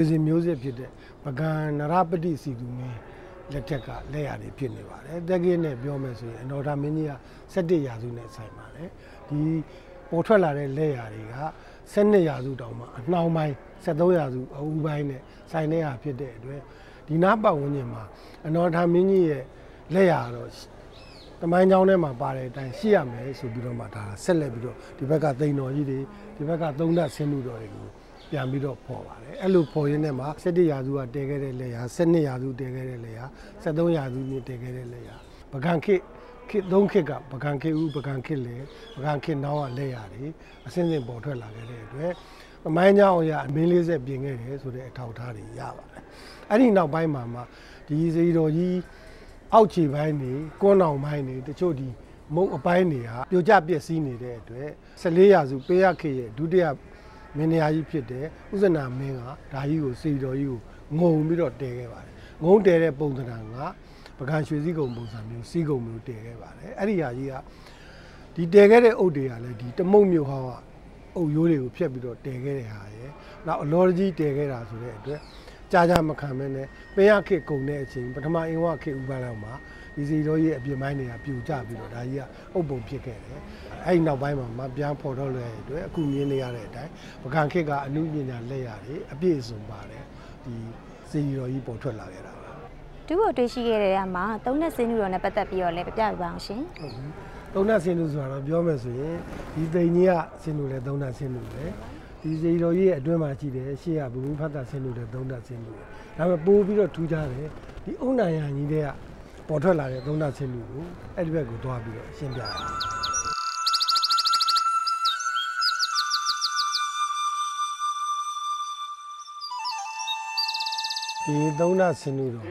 စီမျိုးစစ်ဖြစ်တဲ့ပကံနရပတိစီသူမင်းလက်ထက်ကလက်ရည်ဖြစ်နေပါတယ်တက်ကင်းနဲ့ပြောမယ်ဆိုရင်အနော်ဒါမင်းကြီးက17ရာစုနဲ့ဆိုင်ပါတယ်ဒီပေါ်ထွက်လာတဲ့လက်ရည်တွေက12ရာစုတောင်မှအနှောင်းပိုင်း13ရာစုအဦးပိုင်းနဲ့ဆိုင်တဲ့ဟာဖြစ်တဲ့အတွက်ဒီနားပတ်ဝန်းကျင်မှာအနော်ဒါမင်းကြီးရဲ့လက်ရည်တော့တမိုင်းကြောင်းထဲမှာပါတဲ့အတိုင်းရှိရမယ်ဆိုပြီးတော့မှဒါဆက်လက်ပြီးတော့ဒီဘက်ကသိန်တော်ကြီးတွေဒီဘက်ကသုံးဓာတ်ဆင်းလူတော်တွေကိုပြန်ပြီးတော့ပေါ်ပါတယ်အဲ့လိုပေါ်ရင်းနဲ့မှာ17ရာစုကတည်ခဲ့တဲ့လက်ရာ12ရာစုတည်ခဲ့တဲ့လက်ရာ13ရာစုညတည်ခဲ့တဲ့လက်ရာပကံခေတ်3ခေတ်ကပကံခေတ်ဦးပကံခေတ်လေပကံခေတ်နောက်ကလက်ရာတွေအစင်းစင်းပေါ်ထွက်လာခဲ့တဲ့အတွက်အမိုင်းကြောင်းအရာမင်း40ပြင်ခဲ့တယ်ဆိုတဲ့အထောက်အထားတွေရပါတယ်အဲ့ဒီနောက်ပိုင်းမှာဒီစီတော်ကြီးအောက်ခြေပိုင်းတွေကွန်းအောင်ပိုင်းတွေတချို့ဒီမုံအပိုင်းတွေကပြိုကျပျက်စီးနေတဲ့အတွက်14ရာစုပေးရခေတ်ရဲ့ဒုတိယမင်းတရားကြီးဖြစ်တဲ့ဥဇနာမင်းကဒါကြီးကိုစီတော်ကြီးကိုငုံပြီးတော့တည်ခဲ့ပါတယ်ငုံတည်တဲ့ပုံစံကပကံရွှေစည်းကုံပုံစံမျိုးစီးကုံမျိုးတည်ခဲ့ပါတယ်အဲ့ဒီဟာကြီးကဒီတည်ခဲ့တဲ့အုပ်တွေကလည်းဒီတမုတ်မျိုးဟောင်းကအုပ်ရိုးတွေကိုဖျက်ပြီးတော့တည်ခဲ့တဲ့ဟာရယ်နောက်အလော်ကြီးတည်ခဲ့တာဆိုတဲ့အတွက်ကြာမခံမဲနဲ့ပင်ရခေတ်ကုံတဲ့အချိန်ပထမအင်ဝခေတ်ဥပဒေလောက်မှာဒီစီတော်ရဲ့အပြင်ပိုင်းတွေကပြိုကျပြီးတော့ဒါကြီးကအုပ်ပုံဖြစ်ခဲ့တယ်အဲ့ဒီနောက်ပိုင်းမှာပြန်ဖော်တော့လွယ်တဲ့အတွက်အခုမြင်နေရတဲ့အတိုင်းပကံခေတ်ကအနုပညာလက်ရတယ်အပြည့်အစုံပါတယ်ဒီစီတော်ကြီးပေါ်ထွက်လာခဲ့တာပါဒုဖို့တွေ့ရှိခဲ့တဲ့နေရာမှာသုံးတဲ့စင်းလူတော်နဲ့ပတ်သက်ပြီးတော့လည်းပြပြပြပါအောင်ရှင်သုံးတဲ့စင်းလူဆိုတော့ပြောမယ်ဆိုရင်ဒီသိန်ကြီးကစင်းလူလဲသုံးတဲ့စင်းလူလဲဒီစီတော်ကြီးရဲ့အတွင်းမှာရှိတယ်ရှေ့ကဘူမိဖတ်တာဆင်းလို့တဲ့သုံးဓာတ်ဆင်းလို့ဒါပေမဲ့ပိုးပြီးတော့ထူးခြားတယ်ဒီအုံနိုင်ရန်ကြီးတွေကပေါ်ထွက်လာတဲ့သုံးဓာတ်ဆင်းလို့ကိုအဲ့ဒီဘက်ကိုသွားပြီးတော့ရှင်းပြရတယ်ဒီသုံးဓာတ်ဆင်းလို့တော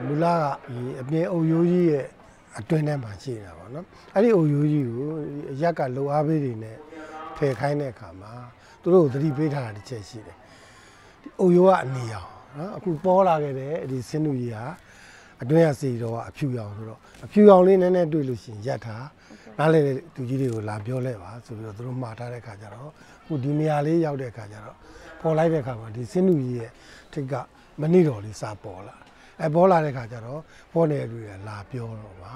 ့မူလကဒီအပြင်အုပ်ရိုးကြီးရဲ့အတွင်းထဲမှာရှိနေတာပေါ့နော်အဲ့ဒီအုပ်ရိုးကြီးကိုအရက်ကလှုပ်အားပေးတွေနဲ့ဖယ်ခိုင်းတဲ့အခါမှာသူတို့သတိပေးထားတာတစ်ချက်ရှိတယ်ဒီအုပ်ရိုးကအနီရောင်နော်အခုပေါ်လာခဲ့တဲ့ဒီဆင်းနူကြီးဟာအတွင်းရစီတော့အဖြူရောင်ဆိုတော့အဖြူရောင်လေးနည်းနည်းတွေ့လို့ရှိရင်ရက်ထားနားလေသူကြီးတွေကိုလာပြောလဲပါဆိုပြီးတော့သူတို့မှားထားတဲ့ခါကျတော့အခုဒီနေရာလေးရောက်တဲ့ခါကျတော့ပေါ်လိုက်တဲ့ခါမှာဒီဆင်းနူကြီးရဲ့ထိတ်ကမနစ်တော်လေးစာပေါ်လာပေါ်လာတဲ့ခါကျတော့ပေါ်နေတဲ့လူတွေကလာပြောတော့ပါ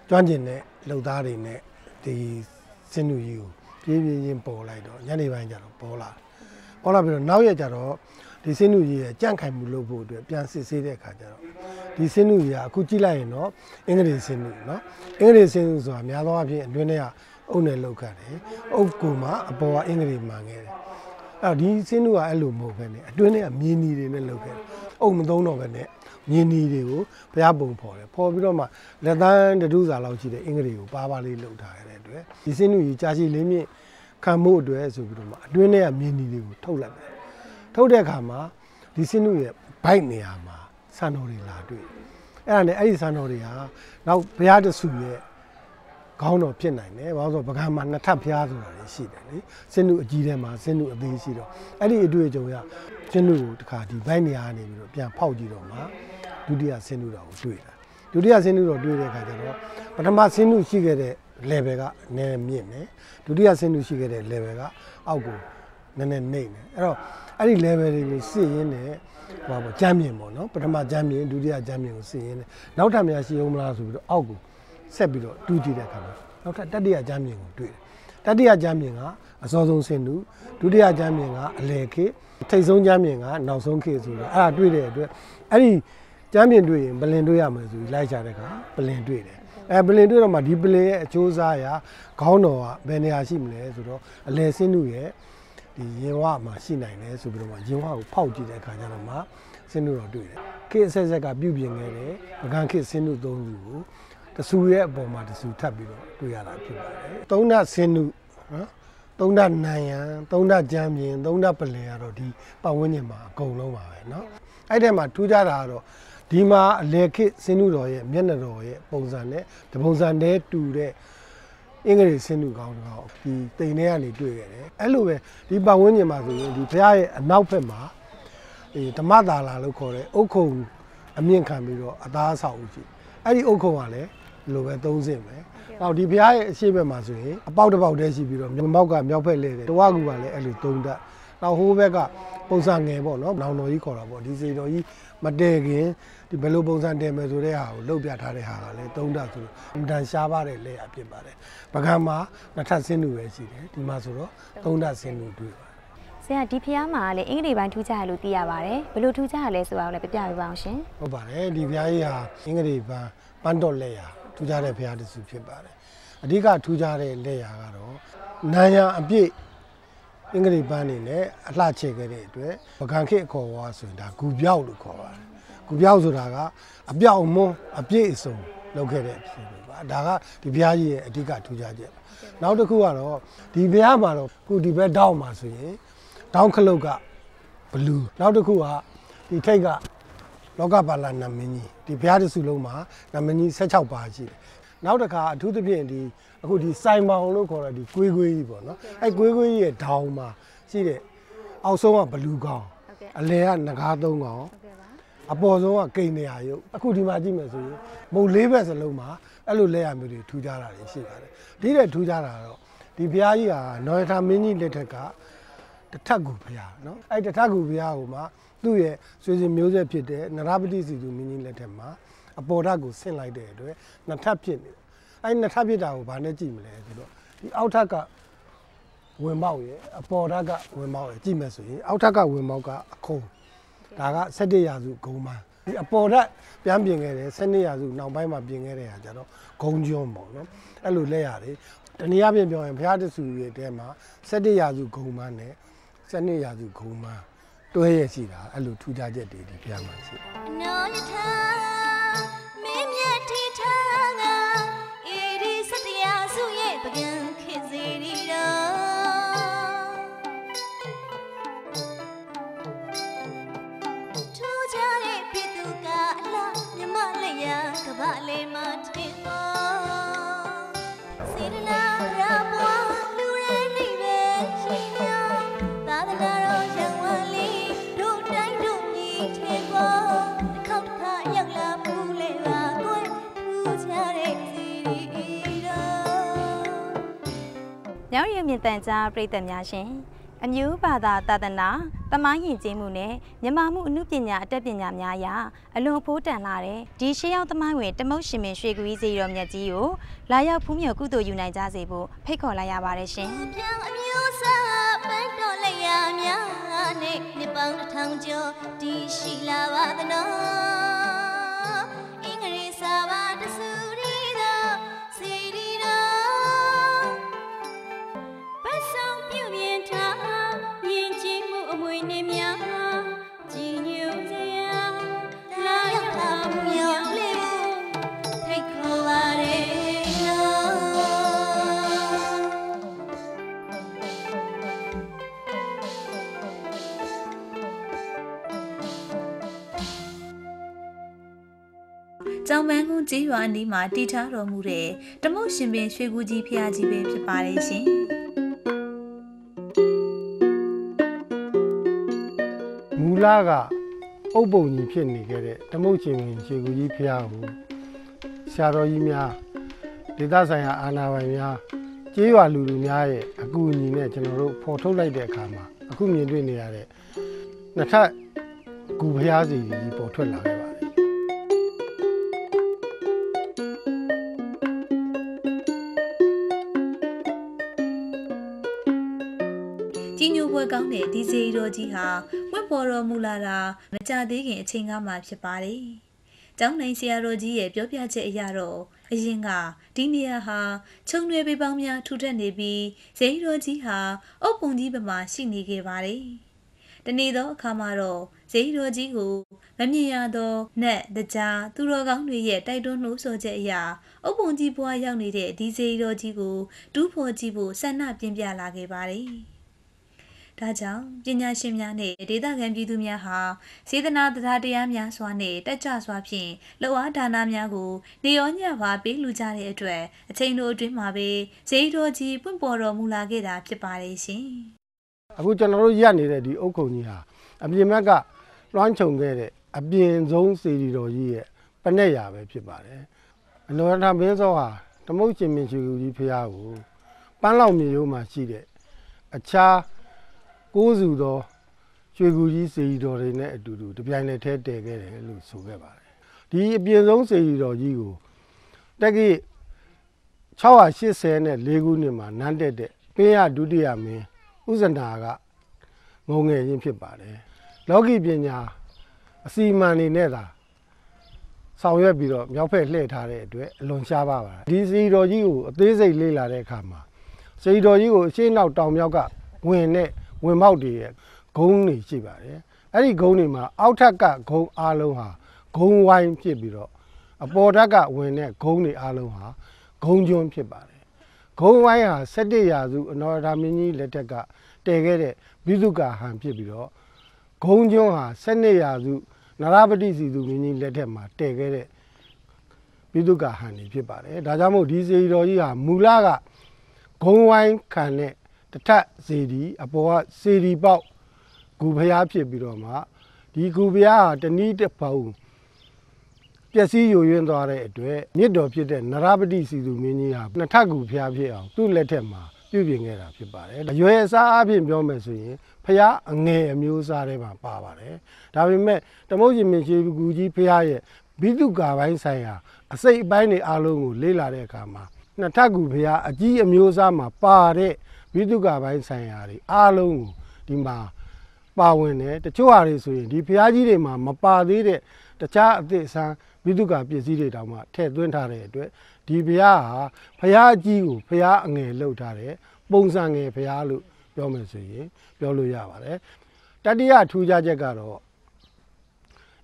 ကျွမ်းကျင်တဲ့လှုပ်သားတွေနဲ့ဒီဆင်းနူကြီးကိုပြေးချင်းပေါ်လိုက်တော့ညနေပိုင်းကျတော့ပေါ်လာပြီးတော့နောက်ရက်ကျတော့ဒီဆင်းနူကြီးရဲ့ကြန့်ခိုင်မှုလုပ်ဖို့အတွက်ပြန်စစ်ဆေးတဲ့အခါကျတော့ဒီဆင်းနူကြီးကအခုကြည့်လိုက်ရင်တော့အင်္ဂလိပ်ဆင်းနူနော်အင်္ဂလိပ်ဆင်းနူဆိုတာများသောအားဖြင့်အတွင်းထဲကအုပ်နဲ့လောက်ခတ်တယ်အုပ်ကူမှာအပေါ်ကအင်္ဂလိပ်မှန်ခဲ့တယ်အဲ့တော့ဒီဆင်းနူကအဲ့လိုမဟုတ်ဘဲနဲ့အတွင်းထဲကမြင်းနီတွေနဲ့လောက်ခဲ့တယ်အုပ်မသုံးတော့ဘဲနဲ့မြင်းနီတွေကိုဘုရားပုံဖော်တယ်ဖော်ပြီးတော့မှလက်သန်းတထုစာလောက်ရှိတဲ့အင်္ဂလိပ်ကိုပါလေးလှုပ်ထားရတဲ့အတွက်ဒီဆင်းနူကြီးကြာရှည်လေးမြင့်ခံမှုအတွက်ဆိုပြီးတော့မှအတွင်းထဲကမြင်းနီတွေကိုထုတ်လိုက်တယ်ထုတ်တဲ့အခါမှာဒီဆင်းနူရဲ့ဘိုက်နေရာမှာစံတော်တွေလာတွေ့အဲ့ဒါနဲ့အဲ့ဒီစံတော်တွေဟာနောက်ဘုရားတဆူရဲ့ခေါင်းတော်ဖြစ်နိုင်တယ်ဘာလို့ဆိုပကံမှာနှစ်ထပ်ဘုရားဆိုတာရှိတယ်လေဆင်းနူအကြီးထဲမှာဆင်းနူအသေးရှိတော့အဲ့ဒီအတွေ့အကြုံရဆင်းနူကိုတခါဒီဘိုက်နေရာကနေပြီးတော့ပြန်ဖောက်ကြည့်တော့မှဒုတိယဆင်းနူတော်ကိုတွေ့တာဒုတိယဆင်းနူတော်တွေ့တဲ့အခါကျတော့ပထမဆင်းနူရှိခဲ့တဲ့ level ကနည်းမြင့်တယ်ဒုတိယဆင်းနူရှိခဲ့တဲ့ level ကအောက်ကိုနည်းနည်းနှိမ့်တယ်အဲ့တော့အဲ့ဒီ level တွေကိုစစ်ရင်းနဲ့ဟောပေါ့ကျမ်းမြင်ပေါ့နော်ပထမကျမ်းမြင်ဒုတိယကျမ်းမြင်ကိုစစ်ရင်းနဲ့နောက်ထပ်များရှိအောင်မလားဆိုပြီးတော့အောက်ကိုဆက်ပြီးတော့တူးကြည့်တဲ့အခါမှာနောက်ထပ်တတိယကျမ်းမြင်ကိုတွေ့တယ်တတိယကျမ်းမြင်ကအစောဆုံးဆင်းနူဒုတိယကျမ်းမြင်ကအလယ်ခေတ်ထိပ်ဆုံးကျမ်းမြင်ကနောက်ဆုံးခေတ်ဆိုတော့အဲ့ဒါတွေ့တဲ့အတွက်အဲ့ဒီကျမ်းမြင်တွေ့ရင်ပလင်တွေ့ရမယ်ဆိုပြီးလိုက်ချတဲ့အခါပလင်တွေ့တယ်ပလင်တွေ့တော့မှဒီပလင်ရဲ့အချိုးစားရာခေါင်းတော်ကဘယ်နေရာရှိမလဲဆိုတော့အလယ်ဆင်းနူရဲ့ဒီရင်ဝမှာရှိနိုင်တယ်ဆိုပြီးတော့မှရင်ဝကိုဖောက်ကြည့်တဲ့အခါကျတော့မှဆင်းနူတော်တွေ့တယ်ခေတ်အဆက်ဆက်ကပြုပြင်ခဲ့တယ်ပကံခေတ်ဆင်းနူ၃ခုကိုတဆူရဲ့အပေါ်မှာတဆူထပ်ပြီးတော့တွေ့ရတာဖြစ်ပါတယ်သုံးဓာတ်ဆင်းနူနော်သုံးဓာတ်နံရံသုံးဓာတ်ကျမ်းမြင်သုံးဓာတ်ပလင်ကတော့ဒီပတ်ဝန်းကျင်မှာအကုန်လုံးပါပဲเนาะအဲ့ထဲမှာထူးခြားတာကတော့ဒီမှာအလေခေတ်ဆင်းနူတော်ရဲ့မျက်နှာတော်ရဲ့ပုံစံနဲ့ဒီပုံစံတည်းတူတဲ့အင်္ဂလိပ်ဆင်းနူကောင်းတော့ဒီတိမ်ထဲကနေတွေ့ခဲ့တယ်အဲ့လိုပဲဒီပတ်ဝန်းကျင်မှာဆိုရင်ဒီဘုရားရဲ့အနောက်ဘက်မှာဓမ္မသာလာလို့ခေါ်တဲ့အုတ်ခုံအမြင့်ခံပြီးတော့အသားဆောက်ဦးရှိအဲ့ဒီအုတ်ခုံကလည်းလိုပဲသုံးစင်ပဲနောက်ဒီဘုရားရဲ့အရှိဘက်မှာဆိုရင်အပေါက်တစ်ပေါက်တည်းရှိပြီးတော့မြောက်ကမြောက်ဘက်လဲတယ်တဝါကူကလည်းအဲ့လိုသုံးတတ်နောက်ဟိုးဘက်က ပုံစံငယ်ပေါ့နော်နောင်တော်ကြီးခေါ်တာပေါ့ဒီစေတော်ကြီးမတည့်ခင်ဒီဘယ်လိုပုံစံတည်မယ်ဆိုတဲ့ဟာကိုလှုပ်ပြထားတဲ့ဟာကလည်း3ဓာတ်ဆိုအင်တန်ရှားပါတဲ့လက်ရဖြစ်ပါတယ်ပကံမှာ2ထပ်ဆင်းတူပဲရှိတယ်ဒီမှာဆိုတော့3ဓာတ်ဆင်းတူတွေ့ပါဆရာဒီဖျားမှာလည်းအင်္ဂလိပ်ပိုင်းထူးခြားရလို့သိရပါတယ်ဘယ်လိုထူးခြားရလဲဆိုတာကိုလည်းပြပြပေးပါအောင်ရှင်ဟုတ်ပါတယ်ဒီဖျားကြီးဟာအင်္ဂလိပ်ပိုင်းပန်းတော်လက်ရထူးခြားတဲ့ဖျားတစ်စုဖြစ်ပါတယ်အဓိကထူးခြားတဲ့လက်ရကတော့နာယံအပြည့်အင်္ဂလိပ်ပန်းနေနဲ့အလှချေခဲ့တဲ့အတွက်ပကံခေတ်ခေါ်ဝါဆိုရင်ဒါဂူပြောက်လို့ခေါ်ပါတယ်ဂူပြောက်ဆိုတာကအပြောက်မွန်းအပြည့်အစုံလုပ်ခဲ့တဲ့အဖြစ်ပဲပါဒါကဒီဘုရားကြီးရဲ့အဓိကထူးခြားချက်နောက်တစ်ခုကတော့ဒီဘုရားမှာတော့ခုဒီဘက်တောင်းမှာဆိုရင်တောင်းခလုတ်ကဘလူးနောက်တစ်ခုကဒီထိတ်ကလောကပါဠနာမင်းကြီးဒီဘုရားတစ်စုလုံးမှာနာမည်ကြီး16ပါးရှိတယ်နောက်တစ်ခါအထူးသဖြင့်ဒီအခုဒီစိုင်မောင်လို့ခေါ်တဲ့ဒီကွေးကွေးကြီးပေါ့နော်အဲကွေးကွေးကြီးရဲ့ဒေါင်းမှာရှိတဲ့အောက်ဆုံးကဘလူးကောင်အလယ်ကငကား3ကောင်အပေါ်ဆုံးကကိန်းနေရရုပ်အခုဒီမှာကြည့်မယ်ဆိုရင်မုံ4ဘက်စလုံးမှာအဲ့လိုလက်ရမျိုးတွေထူးခြားတာတွေရှိပါတယ်ဒီတဲ့ထူးခြားတာတော့ဒီဘုရားကြီးဟာနော်ရထာမင်းကြီးလက်ထက်ကတထက်ကူဘုရားနော်အဲ့တထက်ကူဘုရားကိုမှသူ့ရဲ့ဆွေစဉ်မျိုးဆက်ဖြစ်တဲ့နရပတိစီသူမင်းကြီးလက်ထက်မှာအပေါ်ဓာတ်ကိုဆင့်လိုက်တဲ့အတွက်နှစ်ထပ်ဖြစ်နေအဲ့နှစ်ထပ်ဖြစ်တာကိုဘာနဲ့ကြည့်မလဲဆိုတော့ဒီအောက်ထပ်ကဝင်ပေါက်ရဲ့အပေါ်ဓာတ်ကဝင်ပေါက်ရဲ့ကြည့်မယ်ဆိုရင်အောက်ထပ်ကဝင်ပေါက်ကအခုံးဒါက17ရာစုဂုံးမဒီအပေါ်ဓာတ်ပြန်ပြင်ခဲ့တယ်17ရာစုနောက်ပိုင်းမှာပြင်ခဲ့တဲ့ဟာကြတော့ဂုံးကျွန်းပေါ့နော်အဲ့လိုလက်ရတယ်တနည်းအားဖြင့်ပြောရင်ဘုရားတဆူရဲ့တဲမှာ17ရာစုဂုံးမနဲ့12ရာစုဂုံးမတွဲရရှိတာအဲ့လိုထူးခြားချက်တွေဒီဘုရားမှာရှိညောင်ရမြင့်တန်ကြားပြည်သက်များရှင်အမျိုးဘာသာသာသနာတမိုင်းယဉ်ကျေးမှုနဲ့မြန်မာမှုအမှုပညာအတတ်ပညာများအရအလွန်ဖိုးတန်လာတဲ့ဒီရှေးရောက်သမိုင်းဝင်တမုတ်ရှင်မင်းရွှေကူကြီးစီတော်မြတ်ကြီးကိုလာရောက်ဖူးမြော်ကုသိုလ်ယူနိုင်ကြစေဖို့ဖိတ်ခေါ်လိုက်ရပါတယ်ရှင်အမျိုးစားပန်းတော်လက်ရများနဲ့နှစ်ပေါင်း1000ကျော်တည်ရှိလာပါသနော်အင်္ဂရိစာပါတဆူရီတော်စီရီတော်ပတ်ဆောင်ပြုပြင်ထားယဉ်ကျေးမှုအမွေနဲ့များကြည်ညိုစရာလာရောက်တာမြောက်လေးဖိတ်ခေါ်ပါရကျောင်းမန်းကုန်းကျေးရွာအနီးမှာတည်ထားတော်မူတဲ့တမုတ်ရှင်ပင်ရွှေကူကြီးဖျားကြီးပဲဖြစ်ပါတယ်ရှင်မူလကအုပ်ပုံကြီးဖြစ်နေခဲ့တဲ့တမုတ်ရှင်ပင်ရွှေကူကြီးဖျားကိုဆရာတော်ကြီးများဒေသဆိုင်ရာအာဏာပိုင်များကျေးရွာလူများရဲ့အကူအညီနဲ့ကျွန်တော်တို့ဖော်ထုတ်လိုက်တဲ့အခါမှာအခုမြင်တွေ့နေရတဲ့နှစ်ထပ်ဂူဖျားစီကြီးပေါ်ထွက်လာခဲ့ပါတယ်ကြီးညိုပွဲကောင်းတဲ့ဒီစေတော်ကြီးဟာဝင့်ပေါ်တော်မူလာတာမကြသေးခင်အချိန်ကမှဖြစ်ပါတယ်။ကျောင်းနိုင်ဆရာတော်ကြီးရဲ့ပြောပြချက်အရတော့အရင်ကဒီနေရာဟာခြုံတွေပေပေါင်းများထူထပ်နေပြီးစေတော်ကြီးဟာအုပ်ပုံကြီးပမာရှိနေခဲ့ပါတယ်။တနေ့သောအခါမှာတော့စေတော်ကြီးကိုမမြင်ရသောနတ်တကြားသူတော်ကောင်းတွေရဲ့တိုက်တွန်းနှိုးဆော်ချက်အရအုပ်ပုံကြီးဘွားရောက်နေတဲ့ဒီစေတော်ကြီးကိုတူးဖော်ကြည့်ဖို့ဆန္ဒပြင်းပြလာခဲ့ပါတယ်။ဒါကြောင့်ပညာရှင်များနဲ့ဒေသခံပြည်သူများဟာစေတနာတရားများစွာနဲ့တက်ကြွစွာဖြင့်လှူအားဒါနများကိုနေရောညပါပေးလူကြတဲ့အတွက်အချိန်တို့အတွင်းမှာပဲဇေယျတော်ကြီးပွင့်ပေါ်တော်မူလာခဲ့တာဖြစ်ပါတယ်ရှင်။အခုကျွန်တော်တို့ရပ်နေတဲ့ဒီအုတ်ခုံကြီးဟာအပြင်ဘက်ကလွှမ်းခြုံခဲ့တဲ့အပြင်ဆုံးစေတီတော်ကြီးရဲ့ပနဲ့ရာပဲဖြစ်ပါတယ်။အလောရထမင်းစောဟာတမုတ်ရှင်မင်းရွှေကူကြီးဖျားကိုပန်းလောက်မြေရိုးမှာရှိတဲ့အခြားကိုးစုသော ရွှေကူကြီးစေတီတော်တွေနဲ့အတူတူတပြိုင်တည်းထဲတည်ခဲ့တယ်လို့ဆိုခဲ့ပါတယ်ဒီအပြင်ဆုံးစေတီတော်ကြီးကိုတက္ကီ684ခုနှစ်မှာနန်းတက်တဲ့ပင်းရဒုတိယမင်းဥဇနာကငုံငယ်ခြင်းဖြစ်ပါတယ်လောကီပညာအစီအမံနေနဲ့သာဆောင်ရွက်ပြီးတော့မြောက်ဖက်လှည့်ထားတဲ့အတွက်အလွန်ရှားပါပါတယ်ဒီစေတီတော်ကြီးကိုအသေးစိတ်လေ့လာတဲ့အခါမှာစေတီတော်ကြီးကိုအရှေ့နောက်တောင်မြောက်ကဝင်ပေါက်တွေရဲ့ဂုံးတွေရှိပါတယ်အဲ့ဒီဂုံးတွေမှာအောက်ထက်ကဂုံးအားလုံးဟာဂုံးဝိုင်းဖြစ်ပြီးတော့အပေါ်ထက်ကဝင်တဲ့ဂုံးတွေအားလုံးဟာဂုံးကျွန်းဖြစ်ပါတယ်ဂုံးဝိုင်းဟာ17ရာစုအနော်ရမင်းကြီးလက်ထက်ကတည်ခဲ့တဲ့ဘိသုကာဟန်ဖြစ်ပြီးတော့ဂုံးကျွန်းဟာ12ရာစုနရပတိစီသူမင်းကြီးလက်ထက်မှာတည်ခဲ့တဲ့ဘိသုကာဟန်တွေဖြစ်ပါတယ်ဒါကြောင့်မို့ဒီစေတီတော်ကြီးဟာမူလကဂုံးဝိုင်းခံတဲ့တထစေတီအပေါ်ကစေတီပေါက်ဂူဖျားဖြစ်ပြီးတော့မှဒီဂူဖျားဟာတနည်းတစ်ပေါက်ပျက်စီးယိုယွင်းသွားတဲ့အတွက်မြစ်တော်ဖြစ်တဲ့နရပတိစီသူမင်းကြီးဟာနှစ်ထပ်ဂူဖျားဖြစ်အောင်သူ့လက်ထက်မှာပြုပြင်ခဲ့တာဖြစ်ပါတယ်အရွယ်အစားအပြင်ပြောမယ်ဆိုရင်ဖျားအငယ်အမျိုးအစားတွေမှာပါပါတယ်ဒါပေမဲ့တမုတ်ရှင်မင်းရှိကူကြီးဖျားရဲ့ဘိသုကာပိုင်းဆိုင်ရာအစိတ်အပိုင်းတွေအားလုံးကိုလေ့လာတဲ့အခါမှာနှစ်ထပ်ဂူဖျားအကြီးအမျိုးအစားမှာပါတဲ့ဘိသုကာပိုင်းဆိုင်ရာတွေအားလုံးကိုဒီမှာပါဝင်တယ်တချို့ဟာတွေဆိုရင်ဒီဖျားကြီးတွေမှာမပါသေးတဲ့တခြားအသည့်အဆန်းဘိသုကာပစ္စည်းတွေတောင်မှထည့်သွင်းထားတဲ့အတွက်ဒီဘုရားဟာဘုရားကြီးကိုဘုရားအငယ်လှုပ်ထားတဲ့ပုံစံငယ်ဘုရားလို့ပြောမယ်ဆိုရင်ပြောလို့ရပါတယ်တတိယထူးခြားချက်ကတော့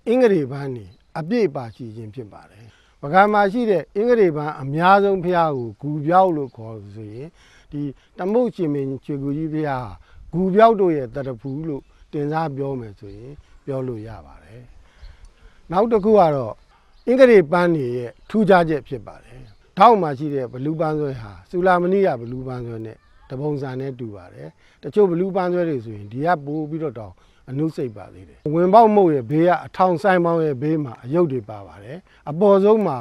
အင်္ဂရိပန်းနေအပြည့်ပါရှိခြင်းဖြစ်ပါတယ်ပကံမှာရှိတဲ့အင်္ဂရိပန်းအများဆုံးဘုရားကိုဂူပြောက်လို့ခေါ်ဆိုရင်ဒီတမုတ်ရှင်မင်းချွေကူကြီးဘုရားဟာဂူပြောက်တို့ရဲ့တရဖူးလို့တင်စားပြောမယ်ဆိုရင်ပြောလို့ရပါတယ်နောက်တစ်ခုကတော့အင်္ဂရိပန်းနေရဲ့ထူးခြားချက်ဖြစ်ပါတယ်ထောက်မှာရှိတဲ့ဘလူးပန်းဆွဲဟာစူလာမဏိယဘလူးပန်းဆွဲနဲ့တပုံစံနဲ့တူပါတယ်တချို့ဘလူးပန်းဆွဲတွေဆိုရင်ဒီကပိုးပြီးတော့တောင်အနုစိတ်ပါသေးတယ်ဝင်ပေါက်မုတ်ရဲ့ဘေးကအထောင်ဆိုင်ပေါင်းရဲ့ဘေးမှာအယုတ်တွေပါပါတယ်အပေါ်ဆုံးမှာ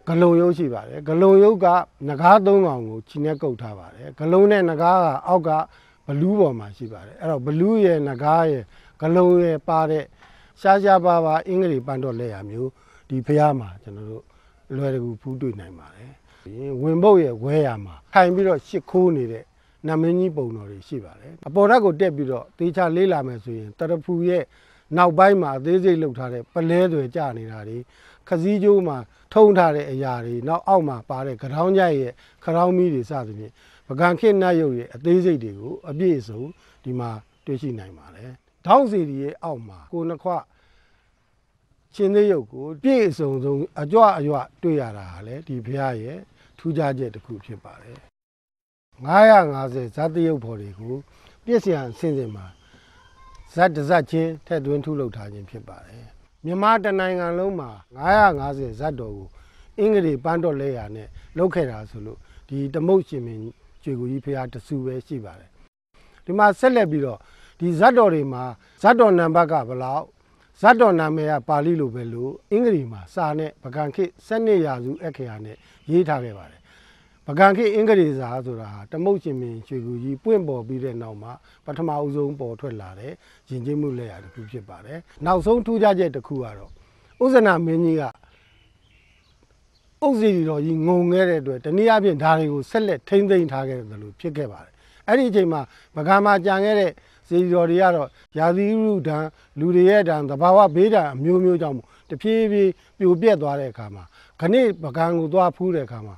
ဂလုံရုပ်ရှိပါတယ်ဂလုံရုပ်ကငကား၃កောင်ကိုခြိနဲ့ကုတ်ထားပါတယ်ဂလုံနဲ့ငကားကအောက်ကဘလူးပေါ်မှာရှိပါတယ်အဲ့တော့ဘလူးရဲ့ငကားရဲ့ဂလုံရဲ့ပါတဲ့ရှားပါအင်္ဂလိပ်ပန်းတော့လက်ရမျိုးဒီဖျားမှာကျွန်တော်တို့လွယ်တကူဖူးတွေ့နိုင်ပါတယ်ဝင်ပုတ်ရဲ့ဝဲရမှာထိုင်ပြီးတော့ရှစ်ခိုးနေတဲ့နမင်းကြီးပုံတော်တွေရှိပါတယ်အပေါ်ဓာတ်ကိုတက်ပြီးတော့တေချာလေးလာမယ်ဆိုရင်တရဖူရဲ့နောက်ပိုင်းမှာအသေးစိတ်လှုပ်ထားတဲ့ပလဲတွေကျနေတာတွေခစည်းကျိုးမှာထုံထားတဲ့အရာတွေနောက်အောက်မှာပါတဲ့ကထောင်းကြိုက်ရဲ့ခထောင်းမီးတွေစသဖြင့်ပကံခေတ်နတ်ရုပ်ရဲ့အသေးစိတ်တွေကိုအပြည့်အစုံဒီမှာတွေ့ရှိနိုင်ပါတယ်ထောင်းစီဒီရဲ့အောက်မှာကိုနှစ်ခွရှင်သေးရုပ်ကိုပြည့်အစုံဆုံးအကြွအရွတွေ့ရတာဟာလေဒီဘုရားရဲ့ထူးခြားချက်တစ်ခုဖြစ်ပါတယ်950ဇတ်တရုပ်ဖော်တွေကိုပြည့်စရာအစဉ်မှာဇတ်တစ်ဇတ်ချင်းထည့်သွင်းထုလုပ်ထားခြင်းဖြစ်ပါတယ်မြန်မာတနိုင်ငံလုံးမှာ950ဇတ်တော်ကိုအင်္ဂလိပ်ပန်းတော်လဲရနဲ့လုပ်ခဲ့တာဆိုလို့ဒီတမုတ်ရှင်မင်းကျွေကူကြီးဘုရားတဆူပဲရှိပါတယ်ဒီမှာဆက်လက်ပြီးတော့ဒီဇတ်တော်တွေမှာဇတ်တော်နံပါတ်ကဘယ်လောက်ဇတ်တော်နာမည်ကပါဠိလိုပဲလို့အင်္ဂလိပ်မှာစာနဲ့ပကံခေတ်12ရာစုအခရာနဲ့ရေးထားခဲ့ပါတယ်ပကံခေတ်အင်္ဂလိပ်စာဆိုတာဟာတမုတ်ရှင်မင်းရွှေကူကြီးပွင့်ပေါ်ပြီးတဲ့နောက်မှာပထမအဦးဆုံးပေါ်ထွက်လာတဲ့ယဉ်ကျေးမှုလက်ရာတစ်ခုဖြစ်ပါတယ်နောက်ဆုံးထူးခြားချက်တစ်ခုကတော့ဥဇနာမင်းကြီးကအုပ်စီတော်ကြီးငုံခဲ့တဲ့အတွက်တနည်းအားဖြင့်ဓာတွေကိုဆက်လက်ထိမ့်သိမ်းထားခဲ့တယ်လို့ဖြစ်ခဲ့ပါတယ်အဲ့ဒီအချိန်မှာပကံမှာကြံခဲ့တဲ့စေတီတော်တွေကတော့ရာသီဥတုဒဏ်လူတွေရဲ့ဒဏ်သဘာဝဘေးဒဏ်အမျိုးမျိုးကြောင့်တဖြည်းဖြည်းပြိုပြက်သွားတဲ့အခါမှာခဏပကံကိုသွားဖူးတဲ့အခါမှာ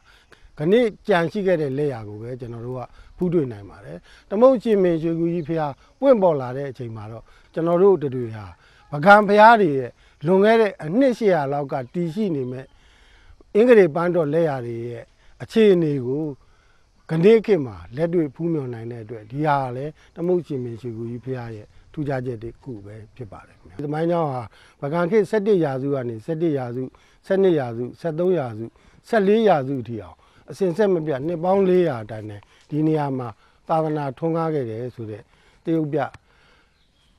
ခဏကြံရှိခဲ့တဲ့လက်ရာကိုပဲကျွန်တော်တို့ကဖူးတွေ့နိုင်ပါတယ်တမုတ်ချင်းမင်းရွှေကူကြီးဖျားပွင့်ပေါ်လာတဲ့အချိန်မှာတော့ကျွန်တော်တို့တွေဟာပကံဖျားတွေရဲ့လွန်ခဲ့တဲ့အနှစ်800လောက်ကတည်ရှိနေမဲ့အင်္ဂလိပ်ပန်းတော်လက်ရာတွေရဲ့အခြေအနေကိုခဏခေတ်မှာလက်တွေ့ဖူးမြော်နိုင်တဲ့အတွက်ဒီဟာလည်းတမုတ်ချင်းမင်းရွှေကူကြီးဖျားရဲ့ထူးခြားချက်တစ်ခုပဲဖြစ်ပါတယ်ခင်ဗျာဒီမိုင်းကြောင်းဟာပကံခေတ်17ရာစုကနေ17ရာစု12ရာစု13ရာစု14ရာစုအထိအောင်အစဉ်ဆက်မပြတ်နှစ်ပေါင်း400အတိုင်းနဲ့ဒီနေရာမှာသာသနာထွန်းကားခဲ့တယ်ဆိုတဲ့တရုတ်ပြ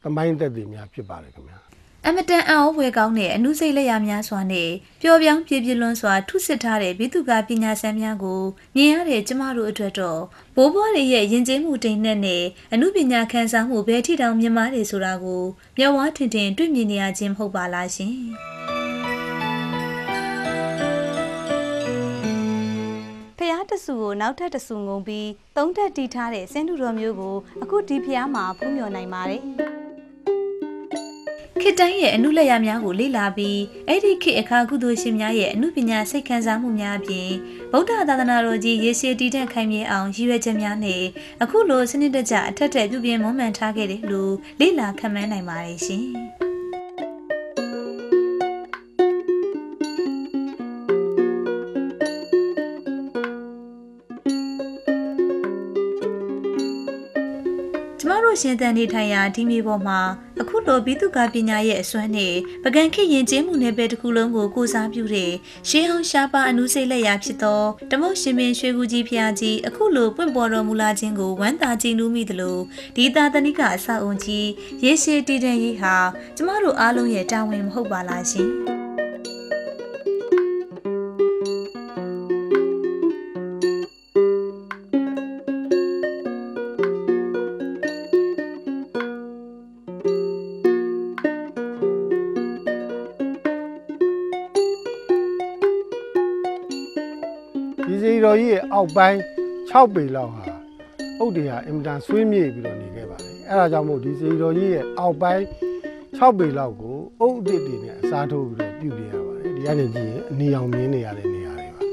သမိုင်းသက်သေများဖြစ်ပါတယ်ခင်ဗျာ အမတန်အော်ဝဲကောင်းတဲ့အမှုစိတ်လက်ရများစွာနဲ့ပျော်ပြောင်းပြည့်ပြည့်လွန်းစွာထုစစ်ထားတဲ့ဘိတုကပညာစံများကိုမြင်ရတဲ့ကျမတို့အတွက်တော့ဘိုးဘွားတွေရဲ့ယဉ်ကျေးမှုတိမ်နဲ့အမှုပညာခံစားမှုဘယ်ထိတောင်မြင့်မားတယ်ဆိုတာကိုမျက်ဝါးထင်ထင်တွေ့မြင်နေရခြင်းမဟုတ်ပါလားရှင်ဖျားတဆူကိုနောက်ထပ်တဆူငုံပြီးသုံးထပ်တီးထားတဲ့စင်တူတော်မျိုးကိုအခုဒီဖျားမှာဖုံးမြော်နိုင်ပါတယ်ခေတ်တိုင်းရဲ့အမှုလက်ရများကိုလေ့လာပြီးအဲ့ဒီခေတ်အခါကုသိုလ်ရှင်များရဲ့အမှုပညာစိတ်ခံစားမှုများအပြင်ဗုဒ္ဓသာသနာတော်ကြီးရေရှည်တည်တံ့ခိုင်မြဲအောင်ရည်ရွယ်ချက်များနဲ့အခုလိုစနစ်တကျအထက်ထက်ပြုပြင်မွမ်းမံထားခဲ့တယ်လို့လေ့လာခန့်မှန်းနိုင်ပါတယ်ရှင်ရှင်သန်နေထိုင်ရာဒီမြေပေါ်မှာအခုလိုဘိတုကပညာရဲ့အစွမ်းနဲ့ပကံခေတ်ယဉ်ကျေးမှုနယ်ပယ်တစ်ခုလုံးကိုကိုးစားပြုတဲ့ရှေးဟောင်းရှားပါအနုစိတ်လက်ရာဖြစ်သောတမုတ်ရှင်ပင်ရွှေကူကြီးဖျားကြီးအခုလိုပွင့်ပေါ်တော်မူလာခြင်းကိုဝမ်းသာကြည်နူးမိသလိုဒီသာသနိကအဆောက်အုံကြီးရေရှည်တည်တံ့ရေးဟာကျမတို့အားလုံးရဲ့တာဝန်မဟုတ်ပါလားရှင်ဒီစေတီတော်ကြီးရဲ့အောက်ပိုင်း6ပေလောက်ဟာအုတ်တရားအင်မတန်ဆွေးမြေ့ပြီးတော့နေခဲ့ပါတယ်။အဲဒါကြောင့်မို့ဒီစေတီတော်ကြီးရဲ့အောက်ပိုင်း6ပေလောက်ကိုအုတ်အသစ်တွေနဲ့အစားထိုးပြီးတော့ပြုပြင်ရပါတယ်။ဒီကနေကြည့်ရင်အနီရောင်မြင်နေရတဲ့နေရာတွေပါ။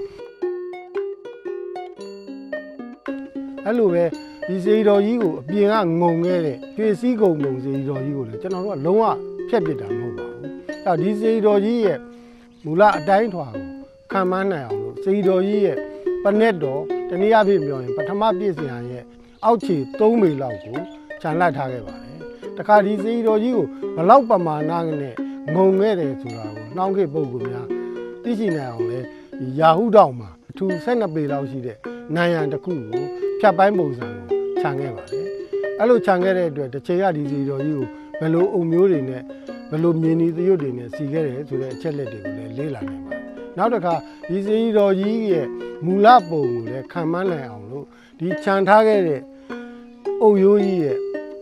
အဲလိုပဲဒီစေတီတော်ကြီးကိုအပြင်ကငုံခဲ့တဲ့ရွှေစည်းကုံပုံစေတီတော်ကြီးကိုလည်းကျွန်တော်တို့ကလုံးဝဖျက်ပစ်တာမဟုတ်ပါဘူး။အဲဒီစေတီတော်ကြီးရဲ့မူလအတိုင်းထွာကိုခံမှန်းနိုင်အောင်လို့စေတီတော်ကြီးရဲ့ပနက်တော်တနည်းအားဖြင့်ပြောရင်ပထမပြည့်စံရဲ့အောက်ခြေ3ပေလောက်ကိုခြံလိုက်ထားခဲ့ပါတယ်။တခါဒီစေတီတော်ကြီးကိုဘလောက်ပမာဏနဲ့ငုံခဲ့တယ်ဆိုတာကိုနှောင်းခေတ်ပုဂ္ဂိုလ်များသိရှိနိုင်အောင်လဲဒီရာဟုတောင်မှာအထူး12ပေလောက်ရှိတဲ့နံရံတစ်ခုကိုဖြတ်ပိုင်းပုံစံကိုခြံခဲ့ပါတယ်။အဲ့လိုခြံခဲ့တဲ့အတွက်တစ်ချိန်ကဒီစေတီတော်ကြီးကိုဘယ်လိုအုံမျိုးတွေနဲ့ဘယ်လိုမြေနီသရွတ်တွေနဲ့စီခဲ့တယ်ဆိုတဲ့အချက်လက်တွေကိုလည်းလေ့လာနိုင်ပါတယ်။နောက်တစ်ခါဒီစေတီတော်ကြီးရဲ့မူလပုံကိုလည်းခံမှန်းနိုင်အောင်လို့ဒီခြံထားခဲ့တဲ့အုတ်ရိုးကြီးရဲ့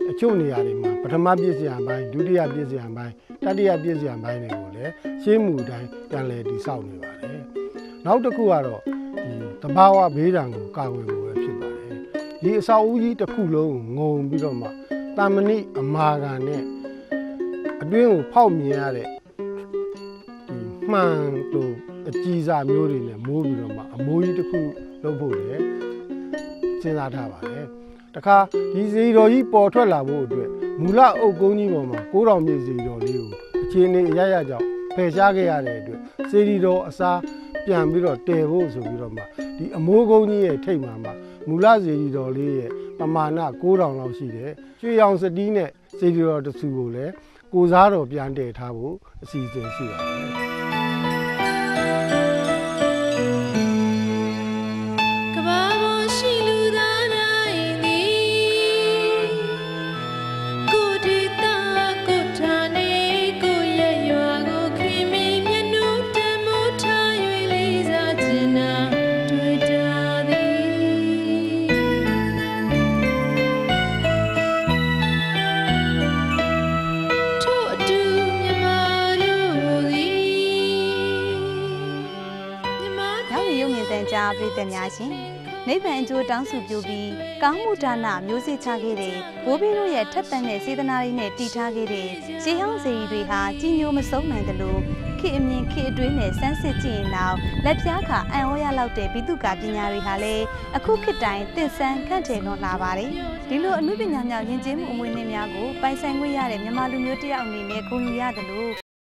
အချို့နေရာတွေမှာပထမပြည့်စံပိုင်းဒုတိယပြည့်စံပိုင်းတတိယပြည့်စံပိုင်းတွေကိုလည်းရှင်းမှုတိုင်းပြန်လည်တည်ဆောက်နေပါတယ်။နောက်တစ်ခုကတော့ဒီတဘာဝဘေးဒဏ်ကိုကာကွယ်ဖို့ပဲဖြစ်ပါတယ်။ဒီအဆောက်အဦကြီးတစ်ခုလုံးငုံပြီးတော့မှတာမဏိအမာခံနဲ့အတွင်းကိုဖောက်မြင်ရတဲ့ဒီမှန်တို့အကြီးစားမျိုးတွေနဲ့မိုးပြီးတော့မှအမိုးကြီးတစ်ခုလုပ်ဖို့လည်းစဉ်းစားထားပါတယ်။တခါဒီစေတီတော်ကြီးပေါ်ထွက်လာဖို့အတွက်မူလအုတ်ကုန်းကြီးပေါ်မှာ9000မြေစေတီတော်လေးကိုအခြေအနေအရရကြောင့်ဖယ်ရှားခဲ့ရတဲ့အတွက်စေတီတော်အစားပြန်ပြီးတော့တည်ဖို့ဆိုပြီးတော့မှဒီအမိုးကုန်းကြီးရဲ့ထိပ်မှာမူလစေတီတော်လေးရဲ့ပမာဏ9000လောက်ရှိတယ်။ရွှေရောင်စတီးနဲ့စေတီတော်တစ်စုကိုလည်းကိုစားတော်ပြန်တည်ထားဖို့အစီအစဉ်ရှိပါတယ်။ကြားပြည်သူများရှင်နိဗ္ဗာန်အကျိုးတောင်းစုပြုပြီးကောင်းမှုဒါနမျိုးစေ့ချခဲ့တဲ့ဘိုးဘီတို့ရဲ့ထက်သန်တဲ့စေတနာတွေနဲ့တည်ထားခဲ့တဲ့ရှေးဟောင်းစေတီတွေဟာကြီးညိုမဆုံးနိုင်တယ်လို့ခေအမြင်ခေအတွေးနဲ့စမ်းစစ်ကြည့်ရင်တော့လက်ပြားခါအံ့ဩရလောက်တဲ့ဘိတုကပညာတွေဟာလည်းအခုခေတ်တိုင်းသင်ဆန်းခန့်ထည်လွန်လာပါတယ်ဒီလိုအမှုပညာမြောက်ယဉ်ကျေးမှုအမွေအနှစ်များကိုပိုင်ဆိုင်ခွင့်ရတဲ့မြန်မာလူမျိုးတစ်ယောက်အနေနဲ့ဂုဏ်ယူရတယ်လို့